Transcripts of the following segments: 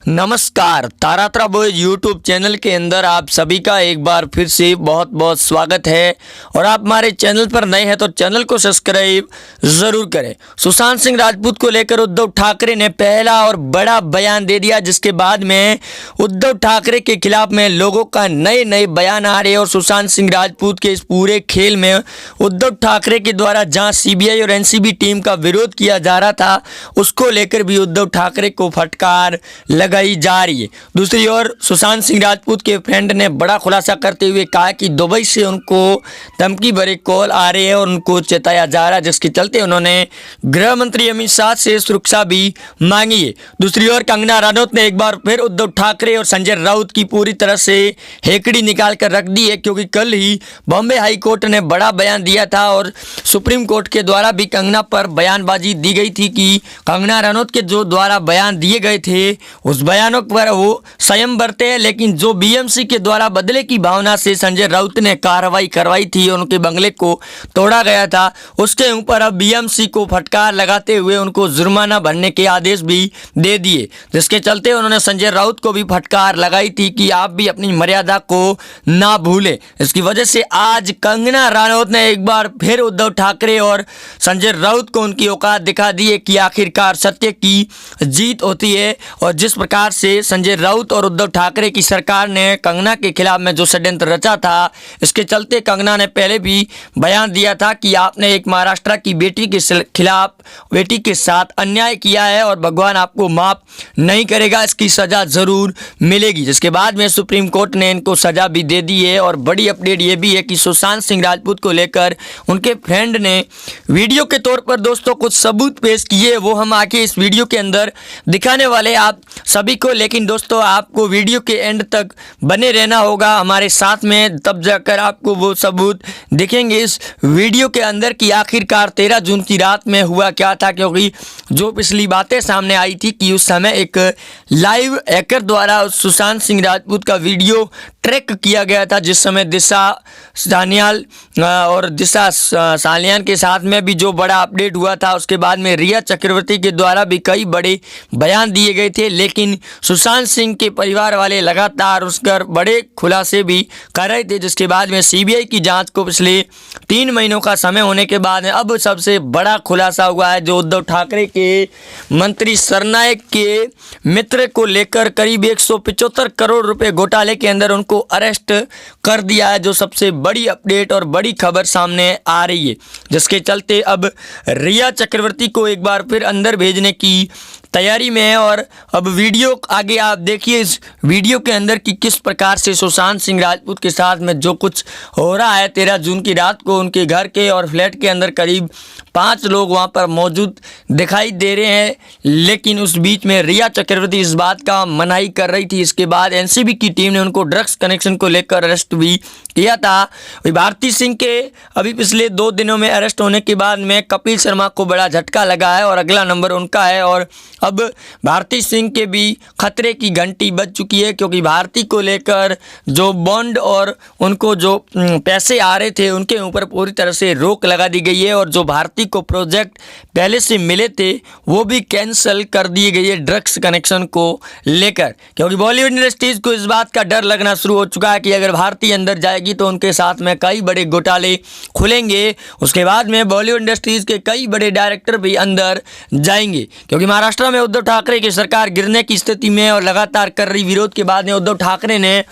नमस्कार, तारात्रा boys YouTube channel के अंदर आप सभी का एक बार फिर से बहुत बहुत स्वागत है। और आप हमारे चैनल पर नए हैं तो चैनल को सब्सक्राइब ज़रूर करें। सुशांत सिंह राजपूत को लेकर उद्धव ठाकरे ने पहला और बड़ा बयान दे दिया, जिसके बाद में उद्धव ठाकरे के खिलाफ में लोगों का नए नए बयान आ रहे हैं। और सुशांत सिंह राजपूत के इस पूरे खेल में उद्धव ठाकरे के द्वारा जहाँ सीबीआई और एनसीबी टीम का विरोध किया जा रहा था, उसको लेकर भी उद्धव ठाकरे को फटकार लगाई जा रही है। दूसरी ओर सुशांत सिंह राजपूत के फ्रेंड ने बड़ा खुलासा करते हुए कहा कि दुबई से उनको धमकी भरे कॉल आ रहे हैं और उनको चेताया जा रहा है, जिसके चलते उन्होंने गृह मंत्री अमित शाह से सुरक्षा भी मांगी है। दूसरी ओर कंगना रनौत ने एक बार फिर उद्धव ठाकरे और संजय राउत की पूरी तरह से हेकड़ी निकाल कर रख दी है, क्योंकि कल ही बॉम्बे हाई कोर्ट ने बड़ा बयान दिया था और सुप्रीम कोर्ट के द्वारा भी कंगना पर बयानबाजी दी गई थी कि कंगना रनौत के जो द्वारा बयान दिए गए थे उस बयानों पर वो संयम बरते हैं, लेकिन जो बीएमसी के द्वारा बदले की भावना से संजय राउत ने कार्रवाई करवाई थी और उनके बंगले को तोड़ा गया था, उसके ऊपर अब बीएमसी को फटकार लगाते हुए उनको जुर्माना भरने के आदेश भी दे दिए, जिसके चलते उन्होंने संजय राउत को भी फटकार लगाई थी कि आप भी अपनी मर्यादा को ना भूलें। इसकी वजह से आज कंगना रनौत ने एक बार फिर उद्धव ठाकरे और संजय राउत को उनकी औकात दिखा दी है कि आखिरकार सत्य की जीत होती है। और जिस प्रकार से संजय राउत और उद्धव ठाकरे की सरकार ने कंगना के खिलाफ में जो षड्यंत्र रचा था, इसके चलते कंगना ने पहले भी बयान दिया था कि आपने एक महाराष्ट्र की बेटी के खिलाफ, बेटी के साथ अन्याय किया है और भगवान आपको माफ नहीं करेगा, इसकी सजा जरूर मिलेगी। जिसके बाद में सुप्रीम कोर्ट ने इनको सजा भी दे दी है। और बड़ी अपडेट ये भी है कि सुशांत सिंह राजपूत को लेकर उनके फ्रेंड ने वीडियो के तौर पर दोस्तों कुछ सबूत पेश किए, वो हम आके इस वीडियो के अंदर दिखाने वाले आप सभी को। लेकिन दोस्तों आपको वीडियो के एंड तक बने रहना होगा हमारे साथ में, तब जाकर आपको वो सबूत दिखेंगे इस वीडियो के अंदर कि आखिरकार 13 जून की रात में हुआ क्या था। क्योंकि जो पिछली बातें सामने आई थी कि उस समय एक लाइव हैकर द्वारा सुशांत सिंह राजपूत का वीडियो ट्रैक किया गया था, जिस समय दिशा सान्याल और दिशा सालियान के साथ में भी जो बड़ा अपडेट हुआ था। उसके बाद में रिया चक्रवर्ती के द्वारा भी कई बड़े बयान दिए गए थे, लेकिन सुशांत सिंह के परिवार वाले लगातार उस पर बड़े खुलासे भी कर रहे थे। जिसके बाद में सीबीआई की जांच को पिछले 3 महीनों का समय होने के बाद में अब सबसे बड़ा खुलासा हुआ है, जो उद्धव ठाकरे के मंत्री सरनायक के मित्र को लेकर करीब 175 करोड़ रुपए घोटाले के अंदर उनको अरेस्ट कर दिया है, जो सबसे बड़ी अपडेट और बड़ी खबर सामने आ रही है। जिसके चलते अब रिया चक्रवर्ती को एक बार फिर अंदर भेजने की तैयारी में है। और अब वीडियो आगे आप देखिए इस वीडियो के अंदर कि किस प्रकार से सुशांत सिंह राजपूत के साथ में जो कुछ हो रहा है। 13 जून की रात को उनके घर के और फ्लैट के अंदर करीब 5 लोग वहां पर मौजूद दिखाई दे रहे हैं, लेकिन उस बीच में रिया चक्रवर्ती इस बात का मनाही कर रही थी। इसके बाद एनसीबी की टीम ने उनको ड्रग्स कनेक्शन को लेकर अरेस्ट भी किया था। भारती सिंह के अभी पिछले 2 दिनों में अरेस्ट होने के बाद में कपिल शर्मा को बड़ा झटका लगा है और अगला नंबर उनका है। और अब भारती सिंह के भी खतरे की घंटी बज चुकी है, क्योंकि भारती को लेकर जो बॉन्ड और उनको जो पैसे आ रहे थे उनके ऊपर पूरी तरह से रोक लगा दी गई है। और जो भारती को प्रोजेक्ट पहले से मिले थे वो भी कैंसिल कर दिए गई है ड्रग्स कनेक्शन को लेकर, क्योंकि बॉलीवुड इंडस्ट्रीज को इस बात का डर लगना शुरू हो चुका है कि अगर भारती अंदर जाएगी तो उनके साथ में कई बड़े घोटाले खुलेंगे। उसके बाद में बॉलीवुड इंडस्ट्रीज के कई बड़े डायरेक्टर भी अंदर जाएंगे, क्योंकि महाराष्ट्र में उद्धव ठाकरे की सरकार गिरने की स्थिति में और लगातार कर रही विरोध के बाद में उद्धव ठाकरे ने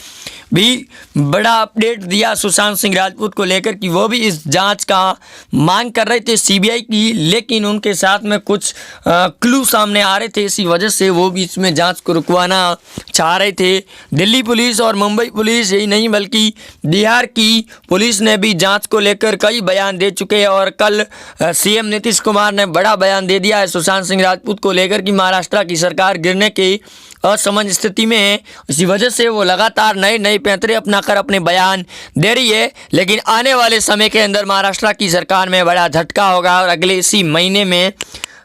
भी बड़ा अपडेट दिया सुशांत सिंह राजपूत को लेकर कि वो भी इस जांच का मांग कर रहे थे सीबीआई की, लेकिन उनके साथ में कुछ क्लू सामने आ रहे थे। इसी वजह से वो भी इसमें जांच को रुकवाना चाह रहे थे। दिल्ली पुलिस और मुंबई पुलिस यही नहीं बल्कि बिहार की पुलिस ने भी जांच को लेकर कई बयान दे चुके हैं। और कल सीएम नीतीश कुमार ने बड़ा बयान दे दिया है सुशांत सिंह राजपूत को लेकर कि महाराष्ट्र की सरकार गिरने की असमंजस स्थिति में है। इसी वजह से वो लगातार नए नए पैंतरे अपनाकर अपने बयान दे रही है। लेकिन आने वाले समय के अंदर महाराष्ट्र की सरकार में बड़ा झटका होगा और अगले इसी महीने में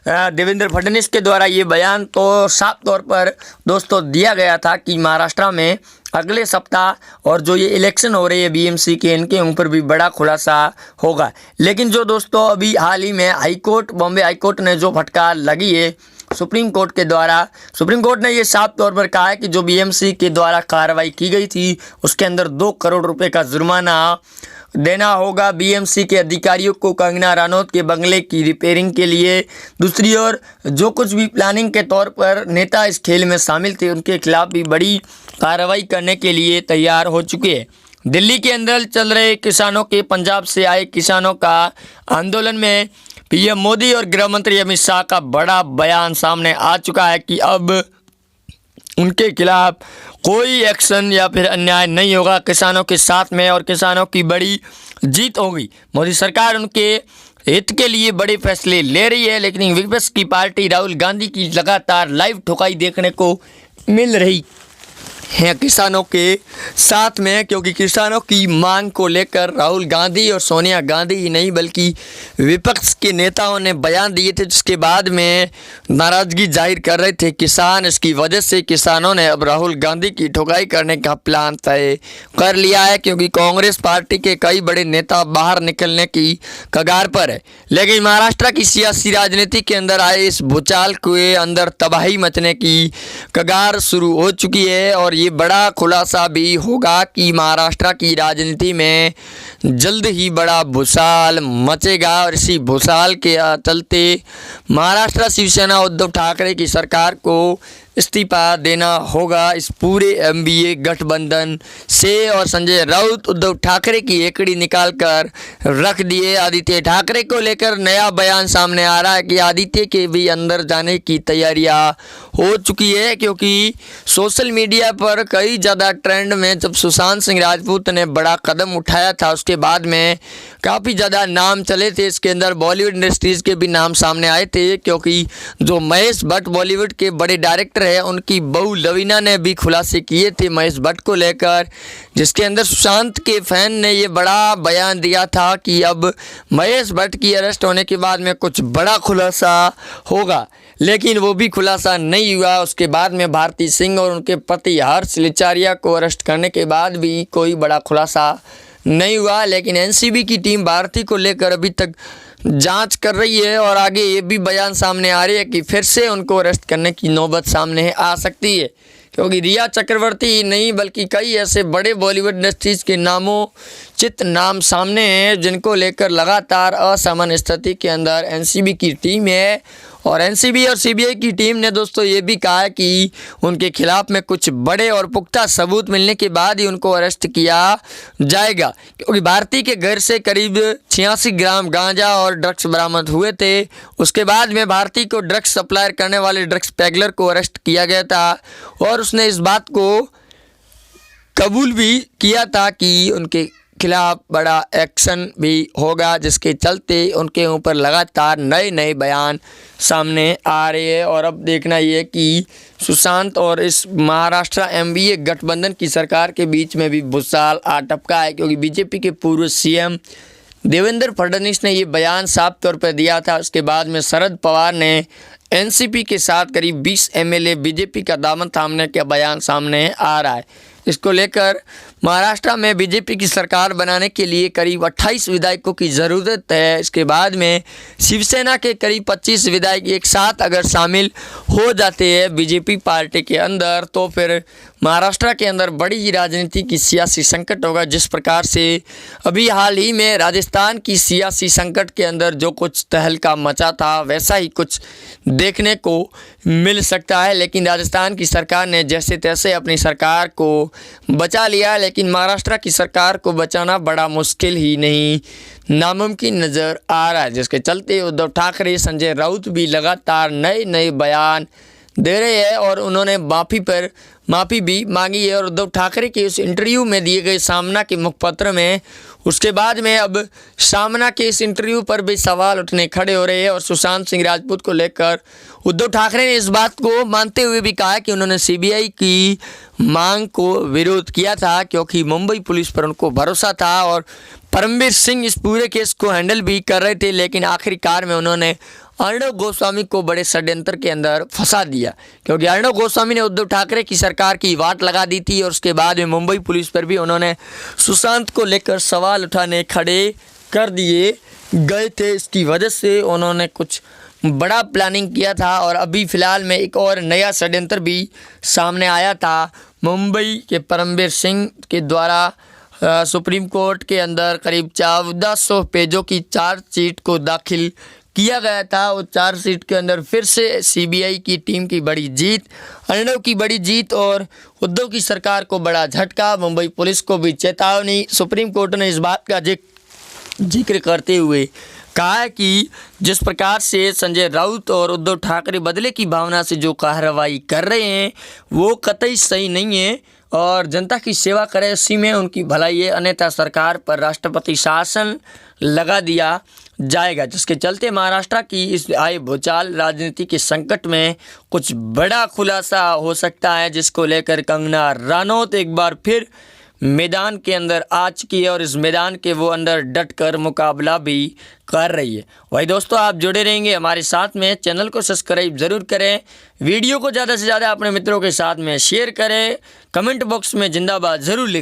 देवेंद्र फडणवीस के द्वारा ये बयान तो साफ तौर पर दोस्तों दिया गया था कि महाराष्ट्र में अगले सप्ताह और जो ये इलेक्शन हो रही है बीएमसी के, इनके ऊपर भी बड़ा खुलासा होगा। लेकिन जो दोस्तों अभी हाल ही में हाईकोर्ट, बॉम्बे हाईकोर्ट ने जो फटकार लगी है सुप्रीम कोर्ट ने ये साफ तौर पर कहा है कि जो बीएमसी के द्वारा कार्रवाई की गई थी उसके अंदर 2 करोड़ रुपए का जुर्माना देना होगा बीएमसी के अधिकारियों को कंगना रनौत के बंगले की रिपेयरिंग के लिए। दूसरी ओर जो कुछ भी प्लानिंग के तौर पर नेता इस खेल में शामिल थे उनके खिलाफ भी बड़ी कार्रवाई करने के लिए तैयार हो चुके हैं। दिल्ली के अंदर चल रहे किसानों के पंजाब से आए किसानों का आंदोलन में पीएम मोदी और गृह मंत्री अमित शाह का बड़ा बयान सामने आ चुका है कि अब उनके खिलाफ कोई एक्शन या फिर अन्याय नहीं होगा, किसानों के साथ में और किसानों की बड़ी जीत होगी। मोदी सरकार उनके हित के लिए बड़े फैसले ले रही है, लेकिन विपक्ष की पार्टी राहुल गांधी की लगातार लाइव ठुकाई देखने को मिल रही है किसानों के साथ में, क्योंकि किसानों की मांग को लेकर राहुल गांधी और सोनिया गांधी ही नहीं बल्कि विपक्ष के नेताओं ने बयान दिए थे, जिसके बाद में नाराज़गी जाहिर कर रहे थे किसान। इसकी वजह से किसानों ने अब राहुल गांधी की ठुकाई करने का प्लान तय कर लिया है, क्योंकि कांग्रेस पार्टी के कई बड़े नेता बाहर निकलने की कगार पर है। लेकिन महाराष्ट्र की सियासी राजनीति के अंदर आए इस भूचाल के अंदर तबाही मचने की कगार शुरू हो चुकी है और ये बड़ा खुलासा भी होगा कि महाराष्ट्र की राजनीति में जल्द ही बड़ा भूचाल मचेगा और इसी भूचाल के चलते महाराष्ट्र शिवसेना उद्धव ठाकरे की सरकार को इस्तीफा देना होगा इस पूरे एमबीए गठबंधन से। और संजय राउत उद्धव ठाकरे की एकड़ी निकाल कर रख दिए। आदित्य ठाकरे को लेकर नया बयान सामने आ रहा है कि आदित्य के भी अंदर जाने की तैयारियां हो चुकी है, क्योंकि सोशल मीडिया पर कई ज़्यादा ट्रेंड में जब सुशांत सिंह राजपूत ने बड़ा कदम उठाया था उसके बाद में काफ़ी ज़्यादा नाम चले थे। इसके अंदर बॉलीवुड इंडस्ट्रीज़ के भी नाम सामने आए थे, क्योंकि जो महेश भट्ट बॉलीवुड के बड़े डायरेक्टर है उनकी बहू लवीना ने भी खुलासे किए थे महेश भट्ट को लेकर, जिसके अंदर सुशांत के फैन ने ये बड़ा बयान दिया था कि अब महेश भट्ट की अरेस्ट होने के बाद में कुछ बड़ा खुलासा होगा, लेकिन वो भी खुलासा नहीं हुआ। उसके बाद में भारती सिंह और उनके पति हर्ष लिचारिया को अरेस्ट करने के बाद भी कोई बड़ा खुलासा नहीं हुआ। लेकिन एनसीबी की टीम भारती को लेकर अभी तक जांच कर रही है और आगे ये भी बयान सामने आ रही है कि फिर से उनको अरेस्ट करने की नौबत सामने आ सकती है, क्योंकि रिया चक्रवर्ती ही नहीं बल्कि कई ऐसे बड़े बॉलीवुड इंडस्ट्रीज़ के नामोचित नाम सामने हैं जिनको लेकर लगातार असामान्य स्थिति के अंदर एनसीबी की टीम है। और एनसीबी और सीबीआई की टीम ने दोस्तों ये भी कहा है कि उनके खिलाफ में कुछ बड़े और पुख्ता सबूत मिलने के बाद ही उनको अरेस्ट किया जाएगा, क्योंकि भारती के घर से करीब 86 ग्राम गांजा और ड्रग्स बरामद हुए थे। उसके बाद में भारती को ड्रग्स सप्लायर करने वाले ड्रग्स पैगलर को अरेस्ट किया गया था और उसने इस बात को कबूल भी किया था कि उनके खिलाफ बड़ा एक्शन भी होगा, जिसके चलते उनके ऊपर लगातार नए नए बयान सामने आ रहे हैं। और अब देखना ये कि सुशांत और इस महाराष्ट्र एमबीए गठबंधन की सरकार के बीच में भी भूचाल आ टपका है, क्योंकि बीजेपी के पूर्व सीएम देवेंद्र फडणवीस ने ये बयान साफ तौर पर दिया था। उसके बाद में शरद पवार ने एनसीपी के साथ करीब 20 एमएलए बीजेपी का दामन थामने का बयान सामने आ रहा है। इसको लेकर महाराष्ट्र में बीजेपी की सरकार बनाने के लिए करीब 28 विधायकों की ज़रूरत है। इसके बाद में शिवसेना के करीब 25 विधायक एक साथ अगर शामिल हो जाते हैं बीजेपी पार्टी के अंदर, तो फिर महाराष्ट्र के अंदर बड़ी राजनीति की सियासी संकट होगा। जिस प्रकार से अभी हाल ही में राजस्थान की सियासी संकट के अंदर जो कुछ तहलका मचा था वैसा ही कुछ देखने को मिल सकता है। लेकिन राजस्थान की सरकार ने जैसे तैसे अपनी सरकार को बचा लिया, लेकिन महाराष्ट्र की सरकार को बचाना बड़ा मुश्किल ही नहीं नामुमकिन नज़र आ रहा है, जिसके चलते उद्धव ठाकरे संजय राउत भी लगातार नए नए बयान दे रहे हैं और उन्होंने माफ़ी भी मांगी है। और उद्धव ठाकरे के उस इंटरव्यू में दिए गए सामना के मुखपत्र में उसके बाद में अब सामना के इस इंटरव्यू पर भी सवाल उठने खड़े हो रहे हैं। और सुशांत सिंह राजपूत को लेकर उद्धव ठाकरे ने इस बात को मानते हुए भी कहा कि उन्होंने सीबीआई की मांग को विरोध किया था, क्योंकि मुंबई पुलिस पर उनको भरोसा था और परमवीर सिंह इस पूरे केस को हैंडल भी कर रहे थे। लेकिन आखिरकार में उन्होंने अर्णव गोस्वामी को बड़े षड्यंत्र के अंदर फंसा दिया, क्योंकि अर्णव गोस्वामी ने उद्धव ठाकरे की सरकार की वाट लगा दी थी और उसके बाद में मुंबई पुलिस पर भी उन्होंने सुशांत को लेकर सवाल उठाने खड़े कर दिए गए थे। इसकी वजह से उन्होंने कुछ बड़ा प्लानिंग किया था और अभी फ़िलहाल में एक और नया षड्यंत्र भी सामने आया था। मुंबई के परमवीर सिंह के द्वारा सुप्रीम कोर्ट के अंदर करीब 1400 पेजों की चार्जशीट को दाखिल किया गया था। वो चार्जशीट के अंदर फिर से सीबीआई की टीम की बड़ी जीत, अर्णव की बड़ी जीत और उद्धव की सरकार को बड़ा झटका, मुंबई पुलिस को भी चेतावनी। सुप्रीम कोर्ट ने इस बात का जिक्र करते हुए कहा है कि जिस प्रकार से संजय राउत और उद्धव ठाकरे बदले की भावना से जो कार्रवाई कर रहे हैं वो कतई सही नहीं है और जनता की सेवा करे इसी में उनकी भलाई है, अन्यथा सरकार पर राष्ट्रपति शासन लगा दिया जाएगा। जिसके चलते महाराष्ट्र की इस आए भूचाल राजनीति के संकट में कुछ बड़ा खुलासा हो सकता है, जिसको लेकर कंगना रनौत एक बार फिर मैदान के अंदर आ चुकी है और इस मैदान के वो अंदर डट कर मुकाबला भी कर रही है। वही दोस्तों, आप जुड़े रहेंगे हमारे साथ में, चैनल को सब्सक्राइब ज़रूर करें, वीडियो को ज़्यादा से ज़्यादा अपने मित्रों के साथ में शेयर करें, कमेंट बॉक्स में जिंदाबाद ज़रूर लिखें।